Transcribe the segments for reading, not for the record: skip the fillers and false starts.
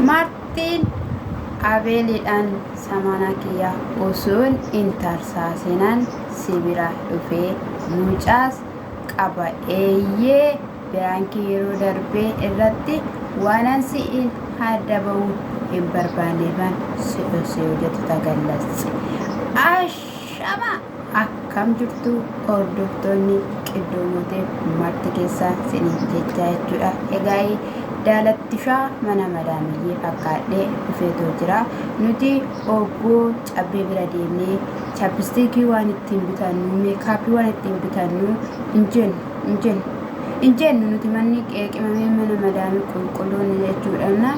Martiin abeelidhaan samana kiyya osoon intarsaasenan sibira dhufee mucaas qaba eeyyee biraankii yeroo darbee irratti waanan si'in hadda ba'uu hin barbaanneefan si'osee hojjetu tagallassi. Ashama akkam jirtu hordoftoonni qindoomoteef marti keessaa sinin jechaa jechuudha. Egaa daalattishaa mana madaamiyyee fakkaadhee dhufeetoo jira. Nuti obboo cabbee bira deemnee chappistiikii waan ittiin bitannu meekaappii waan ittiin bitannu hin jennu nuti manni qeeqimamee mana madaamii qulqulluun jechuudha.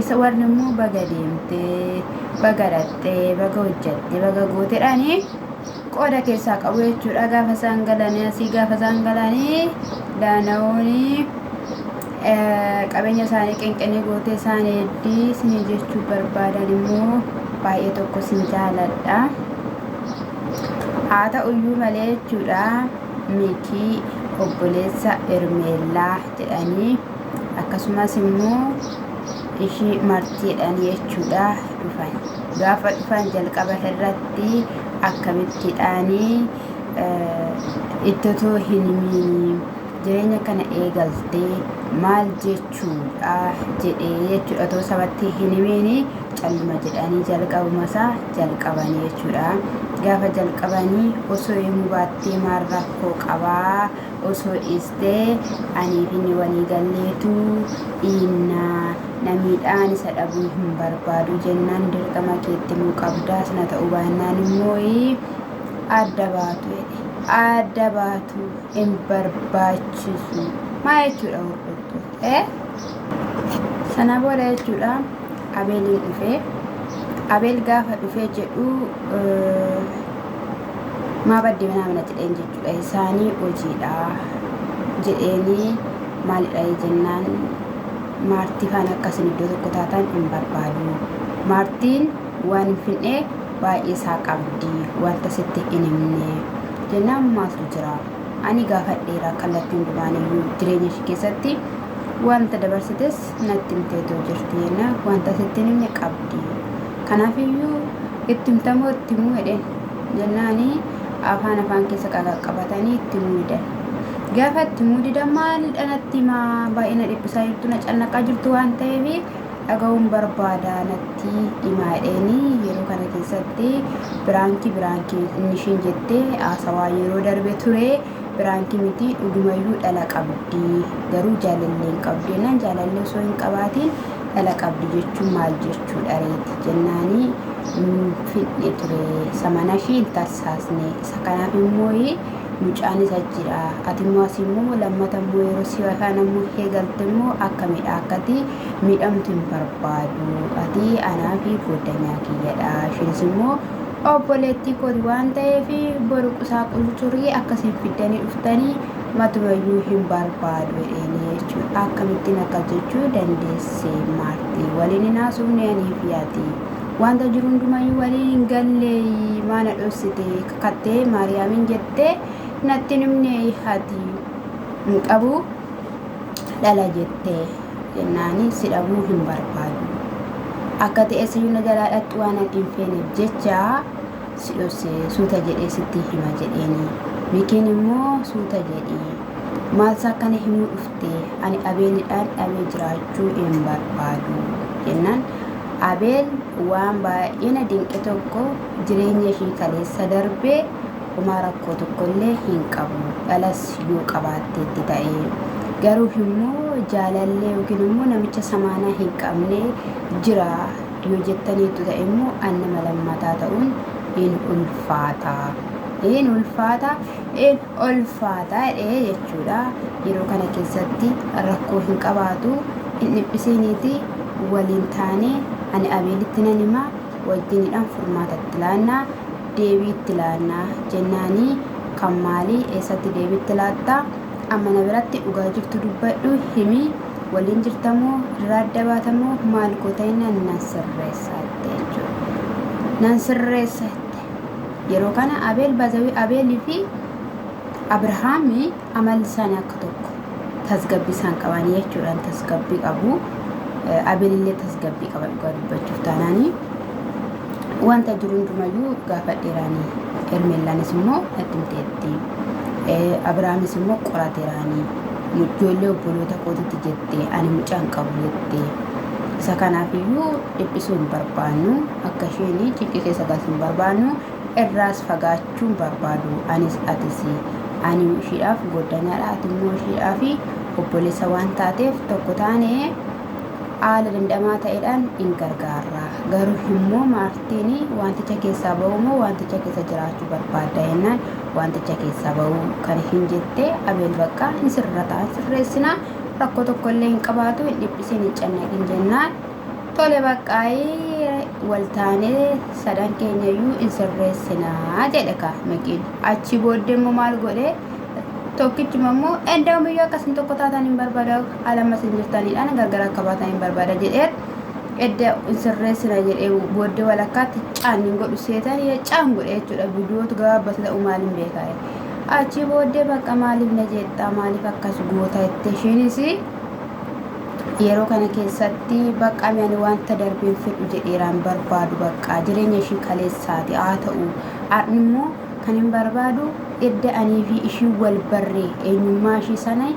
Isa warri immoo baga deemtee baga dhattee baga hojjattee baga gooteedhaanii qooda keessaa qabu jechuudha. Gaafa isaan galanii asii gaafa isaan galanii daana'oonii qabeenya isaanii qenqenii gootee isaan heddii sinii jechuu barbaadan immoo baay'ee tokko sin jaaladha. Haa ta'uyyuu malee jechuudha. Mikii obboleessa Ermeellaa jedhanii akkasumas immoo ishii martiidhaan jechuudha dhufan. Gaafa dhufan jalqaba irratti akkamittidhaanii ittotoo hin himiin jireenya kana eegaltee maal jechuudha jedhee jechuudha. Otoo sabatti hin himiin calluma jedhanii jalqabumasaa jalqabanii jechuudha. Gaafa jalqabanii osoo himuu baattee maal rakkoo qabaa osoo dhiistee aniif inni walii galleetu dhiinnaa namiidhaan isa dhabuu hin barbaadu jennaan dirqama keetti himuu qabdaa. Sana ta'uu baannaan immoo adda baatu jedhe. Adda baatu hin barbaachisu maa jechuudha hordoftoota. Sana booda jechuudha abeeliin dhufee abeel gaafa dhufee jedhu maa baddee mana jedheen jechuudha. Isaanii hojiidha jedheeni maalidha jennaan maartii faana akkasin iddoo tokko taatan hin barbaadu. Maartiin waan hin finne baay'ee isaa qabdi wanta sitti hin himne jennaan maaltu jira. Ani gaafadheera kallattii hundumaaniyyuu jireenya ishee keessatti wanta dabarsites natti himteetoo jirti jennaan wanta sitti hin himne qabdi. Kanaafiyyuu itti himtamoo itti himuu jedheen jennaanii afaan keessa qaqqabatanii itti himuu didan. Gaafa itti himuu didan maalidha natti himaa baay'ee dhiphisaa jirtu na cannaqaa jirtu waan ta'eef dhaga'uun barbaada natti himaa jedheenii yeroo kana keessatti biraankii inni ishiin jettee haasawaa yeroo darbe ture biraankii miti dhugumayyuu dhala qabdi garuu jaalallee hin qabdi jennaan jaalallee osoo hin qabaatiin dhala qabdi jechuun maal jechuudha reeti jennaanii fidhe ture samana ishii hin tarsaasne. Isa kanaaf immoo mucaan isa jira ati immoo asii immoo lammata immoo yeroo si afaan immoo eegalte immoo akkamidha akkati miidhamtu hin barbaadu ati anaa fi goddanyaa kiyyadha. Ishiinis immoo obboleettii kooti waan ta'eef boru qusaa qulturii akkasiin fiddanii dhuftanii matumayyuu hin barbaadu jedheenii jechuudha. Akkamittiin akka jechuu dandeesse maartii waliin hin haasofne anii fi ati wanta jiru hundumayyuu waliin hin galle maana dhoksite kakattee maariyaamiin jettee natti himne ati hin qabu dhala jettee jennaanii si dhabuu hin barbaadu. Akka ta'e siyyuu na jalaa dhattu waan hin feeneef jecha si dhoksee suuta jedhee sitti hima jedheeni. Mikiin immoo suuta jedhee maalsa akkana himuu dhufte ani abeelidhaan dhabee jiraachuu hin barbaadu jennaan. Abeel waan baay'ee na dinqe tokko jireenya ishii kaleessa darbee homaa rakkoo tokkollee hin qabu dhalas yoo qabaatteetti ta'e garuu immoo jaalallee yookiin immoo namicha samaanaa hin qabne jira yoo jettaniitu ta'e immoo annama lammataa ta'uun hin ulfaata jechuudha. Yeroo kana keessatti rakkoo hin qabaatu hin dhiphisiiniiti waliin taane ani abeelitti nan hima wajjinidhaan furmaatatti laannaa deebiitti laannaa jennaanii kan maalii eessatti deebiitti laattaa amma na biratti dhugaa jirtu dubbadhu himi waliin jirtamoo irraa adda baatamoo maal goota innaan nan sirreessatte jechuudha. Nan sirreessatte yeroo kana abeel bazawii abeelii fi abrahaamii amalli isaanii akka tokko tasgabbii isaan qaban jechuudhaan tasgabbii qabu. abilillee tasgabbii qaba dhugaa dubbachuuf taanaanii wanta jiru hundumayyuu gaafadheeraanii Hermeellaanis immoo natti himteetti. Abrahaamis immoo qorateeraanii ijoollee obboloota kootitti jettee ani mucaan qabu jettee isa kanaafiyyuu dhiphisuu hin barbaannu akka isheen cinqii keessa galchuu hin barbaannu irraas fagaachuu hin barbaadu anis atis ani ishiidhaaf goddanyaadha ati immoo ishiidhaaf obboleessa waan taateef tokko taanee haala dandamaa ta'eedhaan hin gargaarra garuu immoo Maartiin wanticha keessaa ba'u moo wanticha keessa jiraachuu barbaadda jennaan wanticha keessaa ba'u kan hin jettee Abeel bakka hin sirrataa sirreessina rakkoo tokkollee hin qabaatu hin dhiphisin hin cannaqin jennaan tole baqqaa'ee waltaanee sadan keenyayyuu hin sirreessinaa jedhe ka Mekiin achi booddee immoo maal godhe tokkichuma immoo enda'umiyyuu akkasin tokko taatan hin barbaada alamas hin jirtaniidhaan gargar akka baatan hin barbaada jedhee edda hin sirreessina jedhee booddee walakkaatti caan hin godhu seetan caan godhe jechuudha viidiyootu gabaabaa ta'u maal hin beekaa achi booddee bakka maaliif na jeettaa maaliif akkas goota itti isheenis yeroo kana keessatti bakka ani wanta darbeen fedhu jedheeraan barbaadu bakka jireenya ishii kaleessaati haa ta'u har'i immoo kan hin barbaadu edda anii fi ishii wal barree eenyummaa ishii sana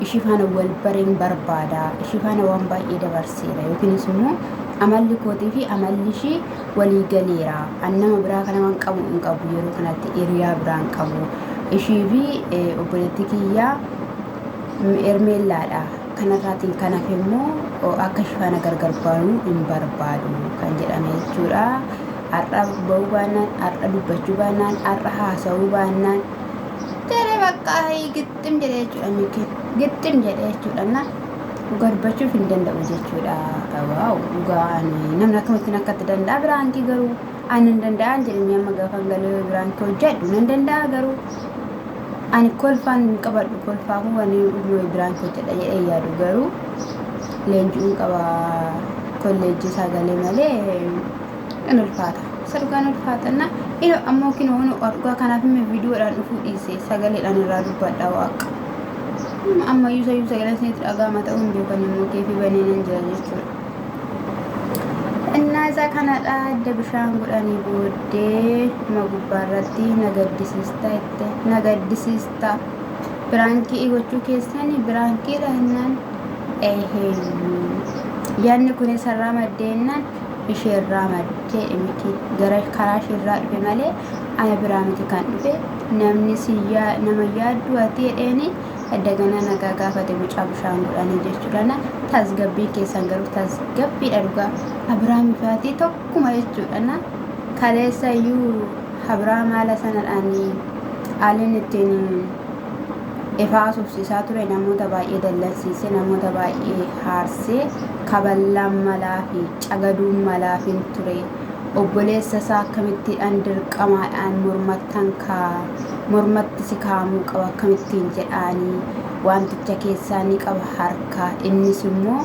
ishii faana wal bareen barbaada ishii faana waan baay'ee dabarseera yookiinis immoo amalli kootii fi amalli ishii walii galeera annama biraa kana waan qabu hin qabu yeroo kanatti hiriyaa biraan qabu ishii fi obboleettii kiyyaa Hermeellaadha kanarraatiin kanaaf immoo akka ishii faana gargar baanuu hin barbaadu kan jedhame jechuudha har'a ba'uu baannaan har'a dubbachuu baannaan har'a haasa'uu baannaan jedhee bakka gixxim jedhee jechuudha Mekiin gixxim jedhee jechuudha na dhugaa dubbachuuf hin danda'u jechuudha waaw dhugaa namni akkamittiin akkatti danda'a biraankii garuu ani hin danda'an jedhanii amma gaafan galee biraankii hojjedhu nan danda'a garuu ani kolfaan hin qabadhu kolfaafuu wani dhuguu biraankii hojjedha jedhee yaadu garuu leenji'uun qaba kolleejjii sagalee malee in ulfaata sargaan ulfaatanna ino ammoo kinoonu dhugaa kanaaf immoo viidiyoodhaan dhufuu dhiise sagaleedhaan irraa dubbadha waaqa ammayyuu sagalee isinitti dhaga'ama ta'uu hin beekan immoo keefii baneenan jira jechuudha innaa isa kanadha adda bishaan godhanii booddee ma gubbaarratti nagaddisiista itti nagaddisiista biraankii gochuu keessanii biraankiidha innaan yaadni kun isarraa maddeennaan isheerraa maddee miti gara karaa isheerraa dhufe malee ana biraa miti kan dhufe namni nama yaaddu ati jedheeni addagana nagaa gaafate mucaa bishaan godhanii jechuudha tasgabbii keessan garuu tasgabbiidha dhugaa Abrahaamii faatii tokkuma jechuudha kaleessayyuu Abrahaam haala sanadhaan haalli ittiin ifaa subsiisaa ture namoota baay'ee dallansiise namoota baay'ee haarsee kaballaan malaa fi cagaduun malaaf hin ture obboleessa isaa akkamittiidhaan dirqamaadhaan mormatti si kaa'amuu qaba akkamittiin jedhaanii wanticha keessaa ni qaba harka innis immoo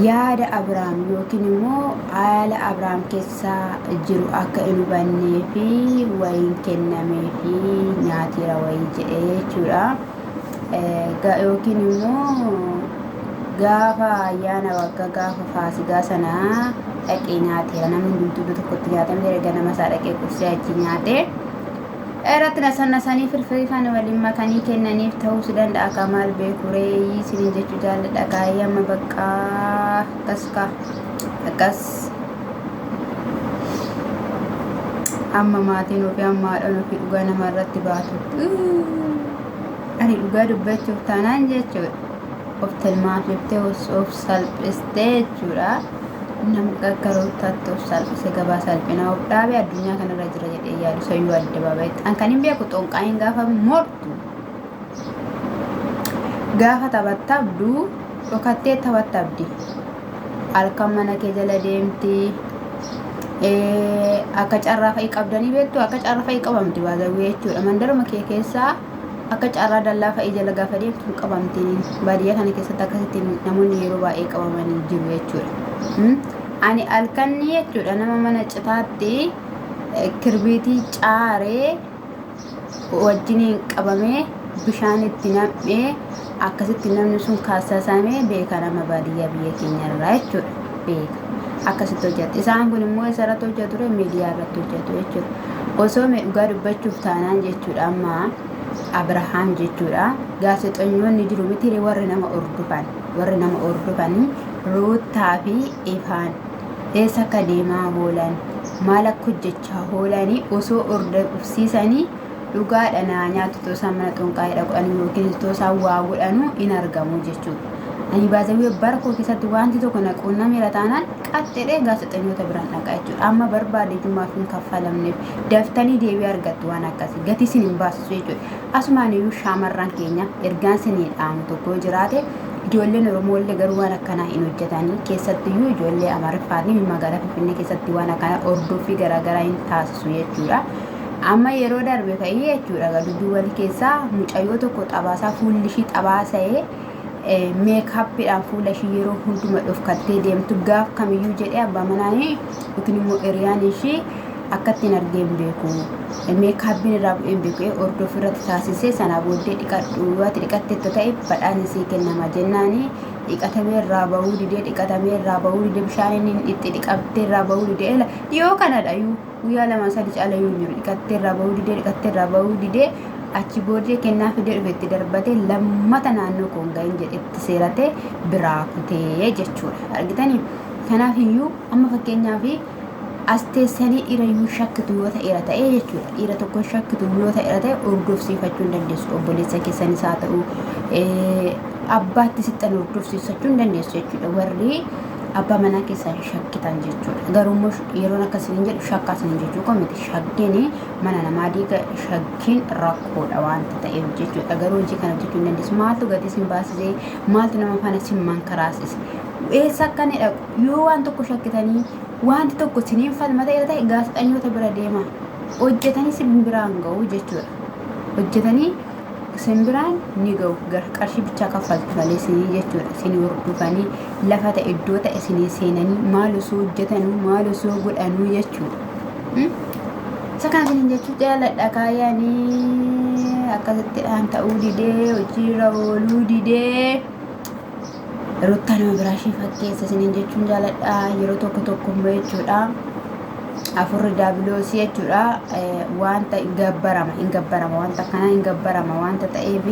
yaada Abrahaam yookiin immoo haala Abrahaam keessaa jiru akka hin hubannee fi wayiin kennamee fi nyaatiira wayii jedhee jechuudha yookiin immoo gaafa ayyaana waggaa gaafa faasigaa sanaa dhaqee nyaateera namni hundumtuu tokkotti nyaatamee ganama isaa dhaqee qursii achi nyaatee irratti nasanii firfirii kan waliin makanii kennaniif ta'uu danda'a akka maal beeku reeyii isiniin jechuu jaalladha gaa'ee amma bakka akkas amma maatiin ofii amma haadhaan ofii dhugaa namarratti baatu ani dhugaa dubbachuuf taanaan jechuudha of tilmaamsiftee of salphistee jechuudha nama gaggarootatti of salphise gabaa salphina of dhaabee addunyaa kanarra jira jedhee yaadu sayyuu adda baabayetti an kan hin beeku xonqaayin gaafa mortu gaafa taphattabdu dhokattee taphattabdi halkan mana kee jala deemti akka carraa fa'ii qabdanii beektu akka carraa fa'ii qabamti baazawwee jechuudha mandaruma kee keessaa akka carraa dallaa fa'ii jala gaafa deemtu qabamti baadiyyaa kana keessatti akkasitti namoonni yeroo baay'ee qabamanii jiru jechuudha ani halkanni jechuudha nama mana citaatti kirbiitii caaree wajjiniin qabamee bishaan itti nam'ee akkasitti namni sun kaasaasamee beeka nama baadiyyaa biyya keenya irraa jechuudha. Beeka akkasitti hojjeta. Isaan kun immoo isarratti hojjetu ture miidiyaa irratti hojjetu jechuudha. Osoo dhugaa dubbachuuf taanaan jechuudha amma Abrahaam jechuudha. Gaazexeessitoonni jiru miti warri nama hordofanii Ruutaa fi Ifaan eessa akka deemaa oolan maal akka hojjechaa oolanii osoo hordofsiisanii dhugaadha naa nyaatu toosaa mana xunqaa'ee dhaqanii yookiin toosaa waa godhanu in argamu jechuudha. Ani baazawee bara koo keessatti wanti tokko naquun namira taanaan qaxxedhee gaazexeessitoota biraan dhaqaa jechuudha. Amma barbaade jummaaf hin kaffalamneef daftanii deebii argattu waan akkasii gatii isin hin baasisu jechuudha. Asumaan iyyuu shaamarran keenya ergaan isinii dhaamu tokko jiraate ijoolleen Oromoo illee garuu waan akkanaa hin hojjetanii keessattiyyuu ijoollee Amaariffaa fi magaalaa Finfinnee keessatti waan akkanaa hordoffii garaagaraa hin taasisu jechuudha. Amma yeroo darbe ka'ee jechuudha duduu walii keessaa mucayyoo tokko xabaasaa fuulli ishii xabaasa'ee meekaappiidhaan fuula ishii yeroo hunduma dhofkattee deemtu gaaf kamiyyuu jedhee abbaa manaanii yookiin immoo hiriyaan ishii akka ittiin argeen beeku meekaappiin irraa bu'een beeku hordoffii irratti taasisee sanaa booddee dhiqadhu waati dhiqatteetto ta'e badhaasni sii kennama jennaanii dhiqatamee irraa bahuu didee bishaan inni itti dhiqattee irraa bahuu didee dhiyoo kanadha guyyaa 2-3 caala yoo jiru dhiqattee irraa bahuu didee achi booddee kennaa fidee dhufetti darbatee lammata naannoo koongaa'in jedhetti seeratee biraa kutee jechuudha. Argitanii kanaaf iyyuu amma fakkeenyaaf as teessanii dhiirayyuu shakkitu yoo ta'e jechuudha. Dhiira tokko shakkitu yoo ta'e hordofsiifachuu hin dandeessu. Obboleessa keessanis haa ta'u abbaatti sixxan hordofsiifachuu hin dandeessu jechuudha. Warri abbaa manaa keessaa shakkitan jechuudha. Garuu yeroon akkasiin jedhu shakkaas hin jechuu komiti. Shakkiin mana namaa diiga shakkiin rakkoodha waanta ta'eef jechuudha. Garuu hojii kana hojjechuu hin dandeessu. Maaltu gatii sin baasisee maaltu nama faana sin mankaraasise. Eessa akka inni dhaqu yoo waan tokko shakkitanii wanti tokko siniin falmata ta'e gaazexeessitoota bira deema. Hojjetanii simbiraan ga'u jechuudha. Hojjetanii simbiraan ni ga'u qarshii bichaa kaffaltu malee sinii jechuudha. Sinii hordofanii lafa ta'e iddoo ta'e sinii seenanii maal osoo hojjetanuu maal osoo godhanuu jechuudha. Isa kana siniin jechuu jaaladha kaayanii akkasittiidhaan ta'uu didee hojiirra ooluu didee Ruutaa nama biraa ishee fakkeessa siniin jechuun jaaladha. Yeroo tokko immoo jechuudha afurri daabiloosii jechuudha wanta hin gabbarama wanta akkanaa hin gabbarama wanta ta'eef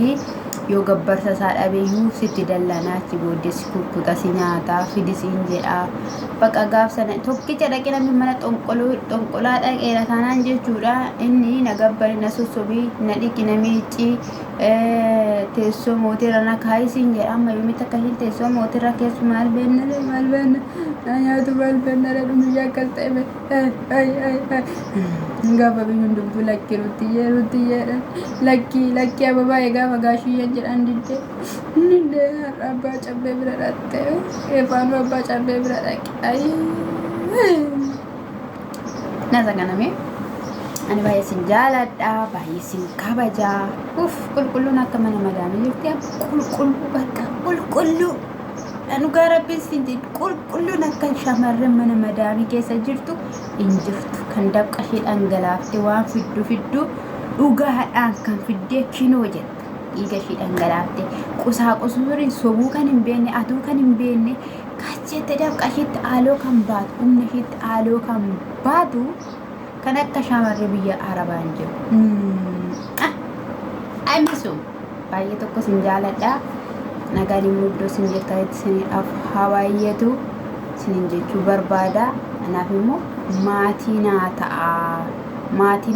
yoo gabbarsa isaa dhabeeyyuu sitti dallanaa achi booddee si kukkuta si nyaataa fidisiin jedha. Bakka gaaf sana tokkicha dhaqee namni mana xonqolaa dhaqeera kanaan jechuudha inni na gabbari na sossobii na dhiqi na miicci teessoo mootirra na kaayisiin jedha. Amma yoomitti akkasiin teessoo mootirra keessu maal beenna na nyaatu maal beenna dhumiyyaa akkas ta'e gaafa biyyuun dubbu lakki rutiyyeedha lakki ababaa egaa fagaashiyyan jedhan diddee abbaa cabbee bira dhatte eefaanuu abbaa cabbee bira dhaqe nasa kaname ani baay'ee sin jaaladha baay'ee sin kabajaa qulqulluun akka mana madaamii jirti qulqulluu bakka qulqulluu dhugaa rabbiin siin qulqulluun akka shamarran mana madaamii keessa jirtu hin jirtu kan dabqashee dhangalaaftee waan fiddu dhugaadhaan kan fiddee kinoo jetta dhiiga ishee dhangalaaftee qusaaqusuriin sobuu kan hin beekne atuu kan hin beekne kachette dabqasheetti haaloo kan baatu humna isheetti haaloo kan baatu kan akka shamarree biyya arabaan jiru. Amisu baay'ee tokko sin jaaladha. Nagaan immoo iddoo sin jirtanitti siniidhaaf hawaayyatu sinin jechuu barbaada. Kanaaf immoo maatii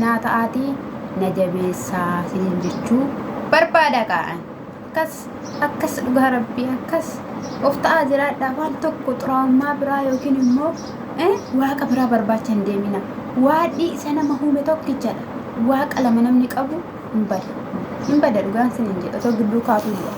naa ta'aatii na jabeessaa sinin jechuu barbaada ka'an. Akkas dhugaa rabbii akkas of ta'aa jiraadha waan tokko xuraa'ummaa biraa yookiin immoo waaqa biraa barbaacha hin deemina. Waadhii isa nama uume tokkichadha. Waaqa lama namni qabu hin bada dhugaan sinin jedha otoo gidduu kaatu jira.